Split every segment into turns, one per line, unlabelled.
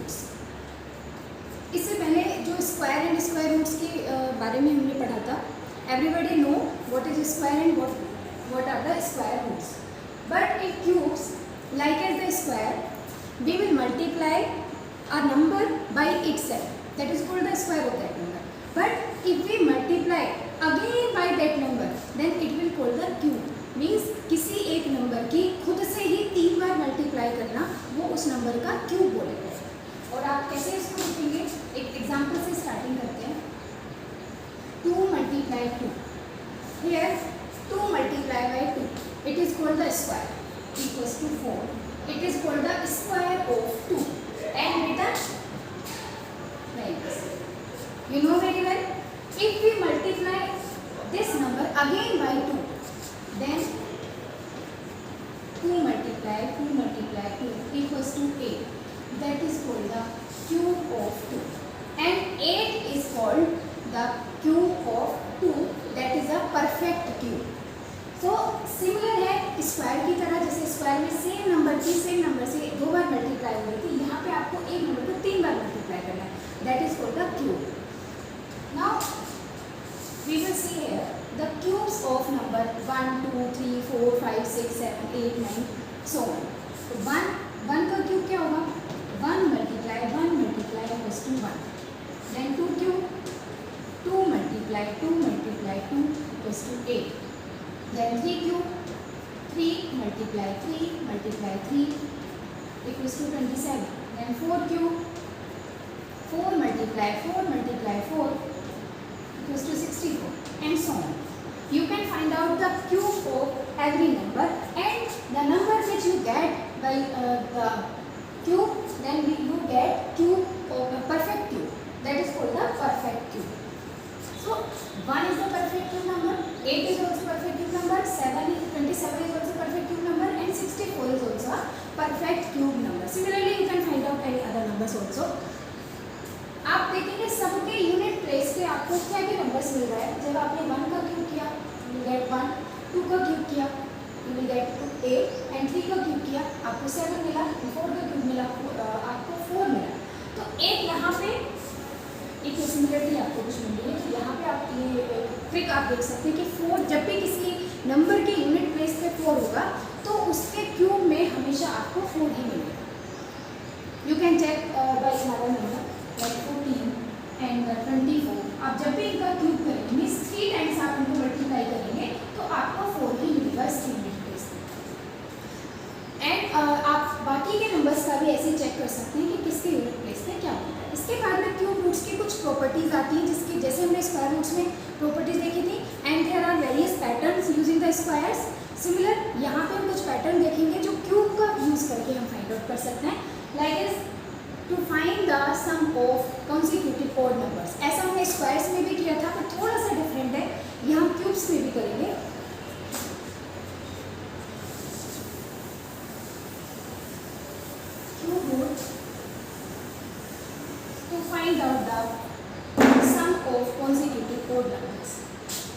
Roots. इससे पहले जो स्क्वायर एंड स्क्वायर रूट्स के बारे में हमने पढ़ा था, everybody know what is square and what are the square roots, but in cubes like as the square we will multiply a number by itself, that is called the square of that number. But if we multiply again by that number, then it will call the cube. Means किसी एक number की खुद से ही 3 बार multiply करना, वो उस number का cube बोलेंगे। और आप कैसे इसको लिखेंगे, एक एग्जांपल से स्टार्टिंग करते हैं। 2 multiply 2, here 2 multiply by 2, it is called the square, equals to 4, it is called the square of 2 and written like this. You know very well, if we multiply this number again by 2, then 2 multiply 2 equals to 8, that is called the cube of 2, and 8 is called the cube of 2, that is a perfect cube. तो similar है square की तरह, जैसे square में same number से 2 बार multiply हो रही थी, यहाँ पे आपको एक नंबर को 3 बार मल्टीप्लाई करना है, that is called the cube. Now we will see here the cubes of number 1 2 3 4 5 6 7 8 9 so on. तो 1 का क्यूब क्या होगा, 1 multiply 1 equals to 1, then 2 cube 2 multiply 2 equals to 8, then 3 cube 3 multiply 3 equals to 27, then 4 cube 4 multiply 4 equals to 64, and so on. You can find out the cube of every number, and the number which you get by the cube, then you get cube of a perfect cube, that is called the perfect cube. So 1 is the perfect cube number, 8 is also perfect cube number, 27 is also perfect cube number, and 64 is also a perfect cube number. Similarly, you can find out any other numbers also. आप देखेंगे सबके unit place पे आपको क्या भी numbers मिल रहा है। जब आपने 1 का क्यूब किया यू विल गेट 1, 2 का क्यूब किया यू विल गेट 8, एंड 3 का क्यूब किया आपको 7 मिला, 4 का क्यूब मिला आपको 4 मिला। तो एक यहाँ पे एक सिमिलरिटी आपको कुछ मिली है कि यहाँ पे आप ये ट्रिक आप देख सकते हैं कि 4 जब भी किसी नंबर के यूनिट प्लेस पे 4 होगा तो उसके क्यूब में हमेशा आपको 4 ही मिलेगा। You can check by another number like 14 and 24, आप जब भी इनका क्यूब करेंगे मीन्स 3 टाइम्स आप इनको मल्टीप्लाई करेंगे तो आपको 4 ही मिलेगा इसके यूनिट प्लेस पे। एंड आप बाकी के नंबर्स का भी ऐसे चेक कर सकते हैं कि किसके यूनिट प्लेस पे क्या होता है। इसके बाद में क्यूब रूट्स की कुछ प्रॉपर्टीज आती हैं, जिसकी जैसे हमने स्क्वायर रूट्स में प्रॉपर्टीज देखी थी, and there are various patterns using the squares. Similar यहाँ पे हम कुछ पैटर्न देखेंगे जो क्यूब का यूज करके हम फाइंड आउट कर सकते हैं, like is to find the sum of consecutive odd numbers. ऐसा हमने स्क्वायर्स में भी किया था, पर थोड़ा सा डिफरेंट है, यहाँ क्यूब्स में भी करेंगे। Cube root to find out the sum of consecutive odd numbers.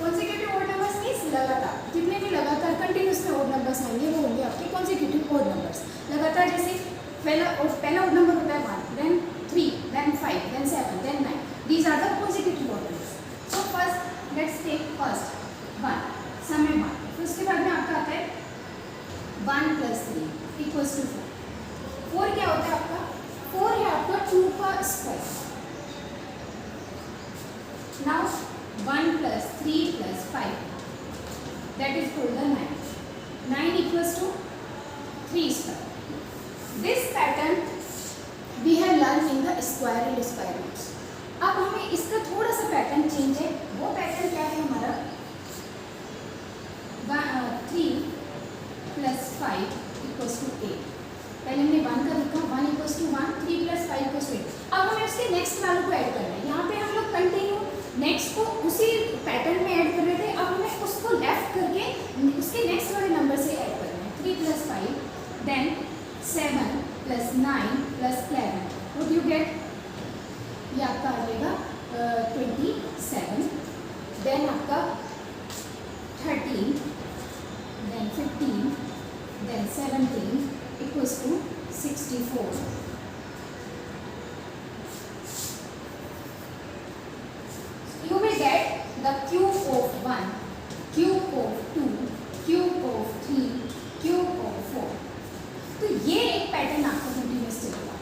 Consecutive odd numbers means लगातार, जितने भी लगातार कंटिन्यूस में odd numbers आएंगे वो होंगे आपके consecutive odd numbers। लगातार जैसे पहला odd number होता है 1, then 3, then 5, then 7, then 9. These are the consecutive odd numbers. So first let's take first 1, sum है 1, फिर उसके बाद में आपका आता है 1 plus 3 equals to 4. 4 क्या होता है आपका, 4 है आपका 2 का square. Now 1 plus 3 plus 5, that is called the 9. 9 equals to 3 square. This pattern we have learned in the square and square roots. अब हमें इसका थोड़ा सा पैटर्न चेंज है। वो पैटर्न क्या है हमारा, 3 plus 5 equals to 8। पहले हमने 1 का लिखा, 1 equals to 1, 3 plus 5 equals to 8। अब हमें उसके नेक्स्ट वालों को ऐड करना है। यहाँ पे हम लोग कंटिन्यू नेक्स्ट को उसी पैटर्न में ऐड कर रहे थे, अब हमें उसको लेफ्ट करके उसके नेक्स्ट वाले नंबर से ऐड करना है। 3 plus 5, then 7 plus 9 plus 11, what you get, ये आपका आ जाएगा 27, then आपका 13, then 15, then 17 equals to 64, तो ये एक पैटर्न आपको कंटिन्यूस चलेगा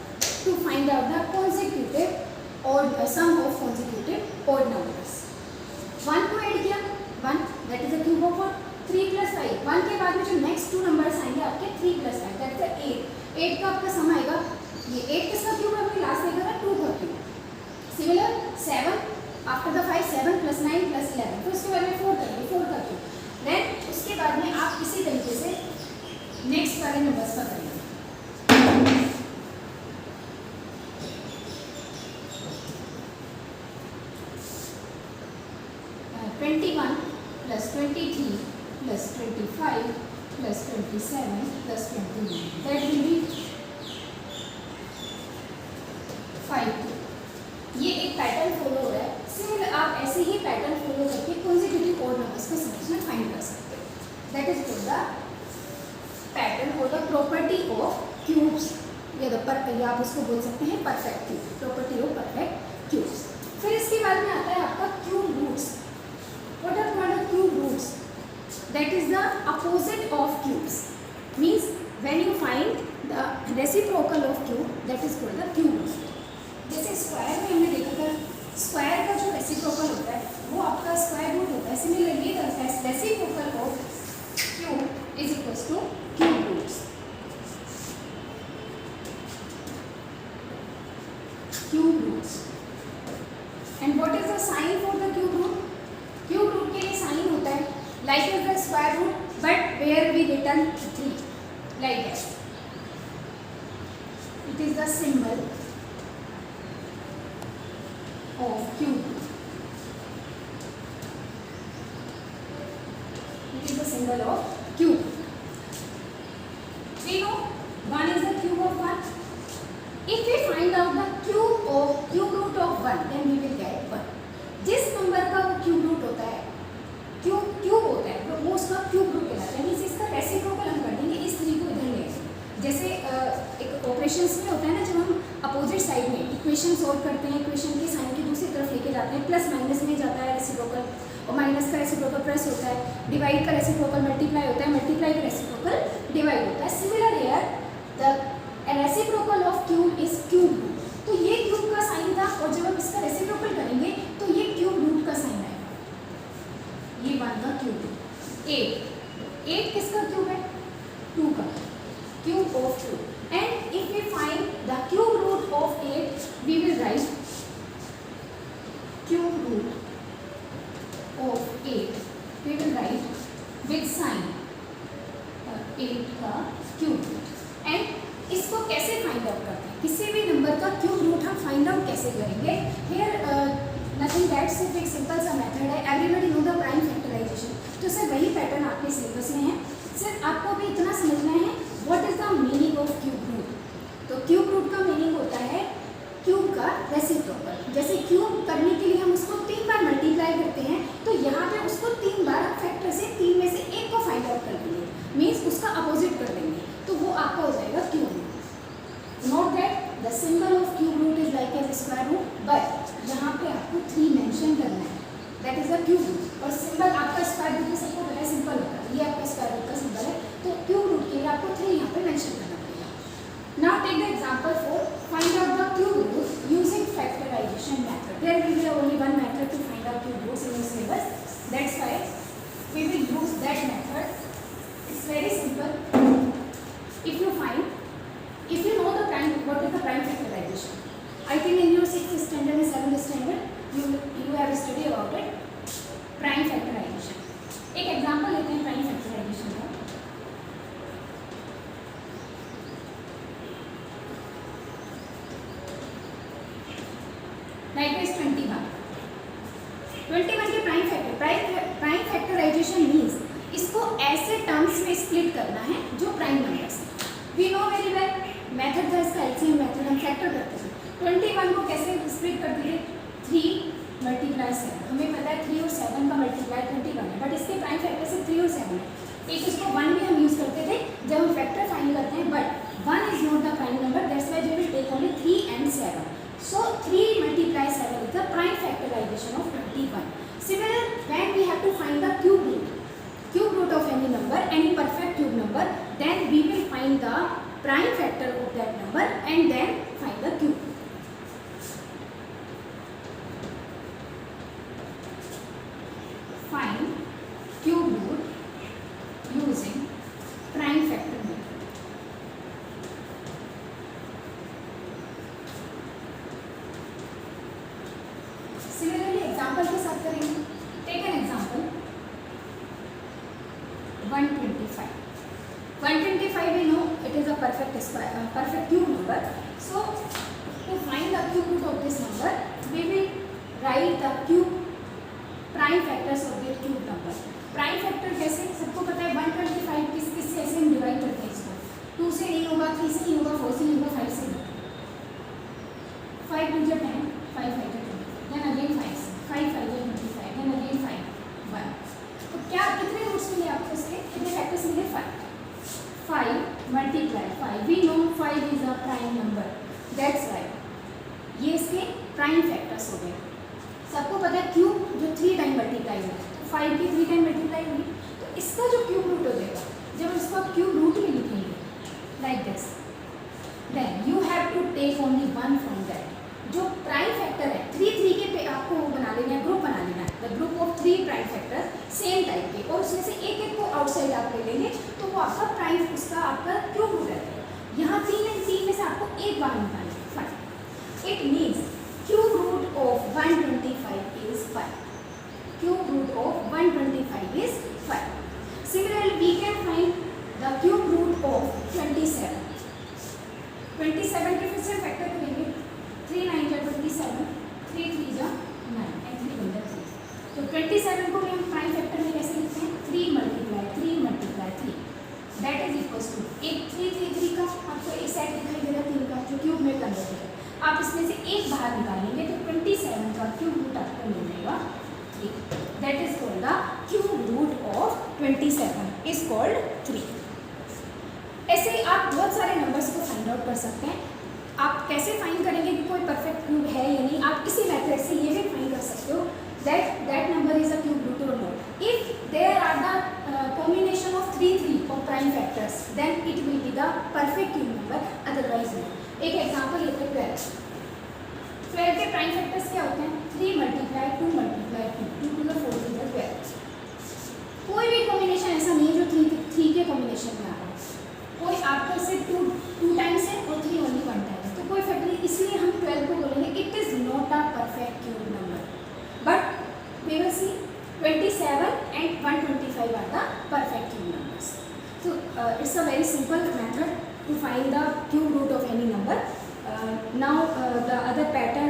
to find out the consecutive और sum of consecutive odd numbers. 1 को ऐड किया 1 that is the cube of 3 + 5। 1 के बाद में जो नेक्स्ट 2 नंबर्स आएंगे आपके 3 + 5 दैट इज 8। 8 का आपका सम आएगा, ये 8 किसका क्यूब है, अपने लास्ट देखा था 2 का क्यूब। सिमिलर 7 आफ्टर द 5 7 + 9 + 11, फिर उसके बाद में 4 करेंगे 4 का क्यूब। देन उसके बाद में आप इसी तरीके से नेक्स्ट वाले नंबर्स का करेंगे। 21 + 23 + 25 + 27 + 29 that will be 5। ये एक पैटर्न फॉलो हो रहा है। सिमिलर आप ऐसे ही पैटर्न फॉलो करके कॉन्सेक्यूटिव ऑड नंबर्स को समझना फाइंड कर सकते हो। That is called the pattern और द प्रॉपर्टी ऑफ क्यूब्स, या आप उसको बोल सकते हैं perfect cube, property of perfect cubes. फिर इसके बाद में आता है आपका cube roots. What are called cube roots? That is the opposite of cubes, means when you find the reciprocal of cube that is called the cube root. जैसे square में हमने देखा था, स्क्वायर का जो रेसिप्रोकल होता है वो आपका स्क्वायर रूट होता है। Similarly the reciprocal of cube is equals to cube roots. Cube roots and what is the sign for the cube root? Cube root के लिए साइन होता है like is the square root but where we return 3 like that. It is the symbol of cube. It is the symbol of cube. We know 1 is the cube of 1. If we find out the cube root of 1, then we will get 1. जिस number का वो cube root होता है, cube होता है, तो वो उसका क्यूब रूट कहलाता है। मीन्स इसका रेसिप्रोकल हम कर देंगे, इस 3 को इधर ले आएंगे। जैसे एक ऑपरेशंस में होता है ना, जब हम अपोजिट साइड में इक्वेशन सॉल्व करते हैं, इक्वेशन के साइन की दूसरी तरफ लेके जाते हैं, प्लस माइनस में जाता है रेसिप्रोकल, और माइनस का रेसिप्रोकल प्लस होता है, डिवाइड का रेसिप्रोकल मल्टीप्लाई होता है, मल्टीप्लाई का रेसिप्रोकल डिवाइड होता है। Similar here the reciprocal of cube is cube root. तो ये क्यूब का साइन था, और जब हम इसका रेसिप्रोकल करेंगे तो ये क्यूब रूट का साइन आएगा। ये 1 का क्यूब रूट। 8 किसका क्यूब है? 2 का cube of 2। And if we find the cube root of 8, we will write cube root of 8. We will write with sign 8 का cube root. And इसको कैसे फाइंड आउट करते हैं? किसी भी नंबर का क्यूब रूट हम फाइंड आउट कैसे करेंगे? Here nothing that, सिर्फ एक सिंपल सा मेथड है। Everybody know the prime factorization. तो सर वही पैटर्न आपके सिलेबस में है। सिर्फ आपको अभी इतना समझना है what is the meaning of cube root. तो क्यूब रूट का मीनिंग होता है क्यूब का रेसिप्रोकल। जैसे क्यूब करने के लिए हम उसको 3 बार मल्टीप्लाई करते हैं, तो यहाँ पे उसको 3 बार फैक्टर से 3 में से एक को फाइंड आउट कर देंगे, मीन्स उसका अपोजिट कर देंगे, तो वो आपका हो जाएगा cube root. Note that the symbol of cube root is like as square root, but यहाँ पे आपको 3 मेंशन करना है, that is the cube root. और सिंबल आपका स्क्वायर रूट में सबको पहले सिंपल होता है, ये आपका स्क्वायर रूट का सिंबल है, तो क्यूब रूट के लिए आपको 3 यहाँ पे मेंशन करना पड़ेगा। Now take the example for find out the cube root using factorization method. There will be only one method to find out cube roots in your syllabus, that's why we will use that method. It's very simple. If you know the prime, what is the prime factorization? I think in your 6th standard and 7th standard you have studied about it, prime factorization. एक example लेते हैं prime factorisation का। Like is 21 के prime factorisation means इसको ऐसे terms में split करना है जो प्राइम नंबर्स हैं। We know very well method था इसका, एलसीएम मेथड हम फैक्टर करते थे। 21 को कैसे स्प्लिट करते थे? 3 × 7। हमें पता है 3 और 7 का मल्टीप्लाई 21 है, बट इसके प्राइम फैक्टर से 3 और 7 है। एक इसको 1 भी हम यूज़ करते थे जब हम फैक्टर फाइंड करते हैं, but 1 is not the prime number, that's why we will take only 3 and 7. So 3 × 7 is the prime factorization of 21. Similar, when we have to find the cube root of any number, any perfect cube number, then we will find the prime factor of that number and then find the cube. Find cube root using prime factor method. Similarly, example के साथ करेंगे. Take an example. 125. 125 we know it is a perfect cube number. So to find the cube root of this number, we will write the cube prime factors of the cube number. Prime factor कैसे? सबको पता है 125 किस से ऐसे हम divide करते हैं इसको. 2 से नहीं होगा, 3 से नहीं होगा, 4 से नहीं होगा, 5 से नहीं. 5 to 10, 5 5 to 20. Then again 5 से 5 5 to 25. Then again 5 1. तो क्या कितने रूट्स मिले आपको इसके? कितने फैक्टर्स मिले? 5. 5 multiply 5. We know 5 is a prime number. That's right. ये इसके प्राइम फैक्टर्स हो गए. सबको पता है क्यूब जो 3 टाइम मल्टीप्लाई हुआ, तो 5 की 3 टाइम मल्टीप्लाई हुई, तो इसका जो क्यूब रूट हो जाएगा, जब इसको आप क्यूब रूट में लिखेंगे like this, then you have to take only 1 from that. जो प्राइम फैक्टर है 3 के पे आपको वो बना लेना है, ग्रुप बना लेना है, the group of 3 prime factor same type के, और उसमें से एक को आउटसाइड आप ले लेंगे, तो वो आपका प्राइम उसका आपका क्यूब रूट है. यहाँ 3 में से आपको एक बार निकालना है 5. It means cube root of 125 is 5. Cube root of 125 is 5. Similarly, we can find the cube root of 27. 27 के फिर से फैक्टर करेंगे. 3 9 जा 27, 3 3 जा 9 and 3 बन जाता है. तो 27 को भी हम प्राइम फैक्टर में कैसे लिखते हैं? 3 multiply 3. That is equals to एक 3 3 3 का आपको एक सेट दिखाई दे रहा है 3 का, जो क्यूब में कन्वर्ट हो. आप इसमें से एक बाहर निकालेंगे तो 27 का क्यूब रूट आपको मिल जाएगा 3. That is called the cube root of 27 is called 3. ऐसे ही आप बहुत सारे नंबर्स को फाइंड आउट कर सकते हैं. आप कैसे फाइंड करेंगे कि कोई परफेक्ट क्यूब है या नहीं? आप इसी मेथड से ये भी फाइंड कर सकते हो that number is a cube root or not. If there are the combination of 3 of prime factors, then it will be the perfect cube number, otherwise no. एक एग्जांपल लेते हैं 12. 12 के प्राइम फैक्टर्स क्या होते हैं? 3 multiply 2 multiply 2 2 to the 4 to the 12. कोई भी combination ऐसा नहीं है जो 3 के कॉम्बिनेशन में आ रहा है. कोई आपका सिर्फ 2 टाइम्स है और 3 ओनली 1 टाइम है, तो कोई फैक्टर नहीं. इसलिए हम 12 को बोलेंगे it is not a perfect cube number. But we will see 27 and 125 are the perfect cube numbers. So it's a very simple method to find the cube root of any number. Now the other pattern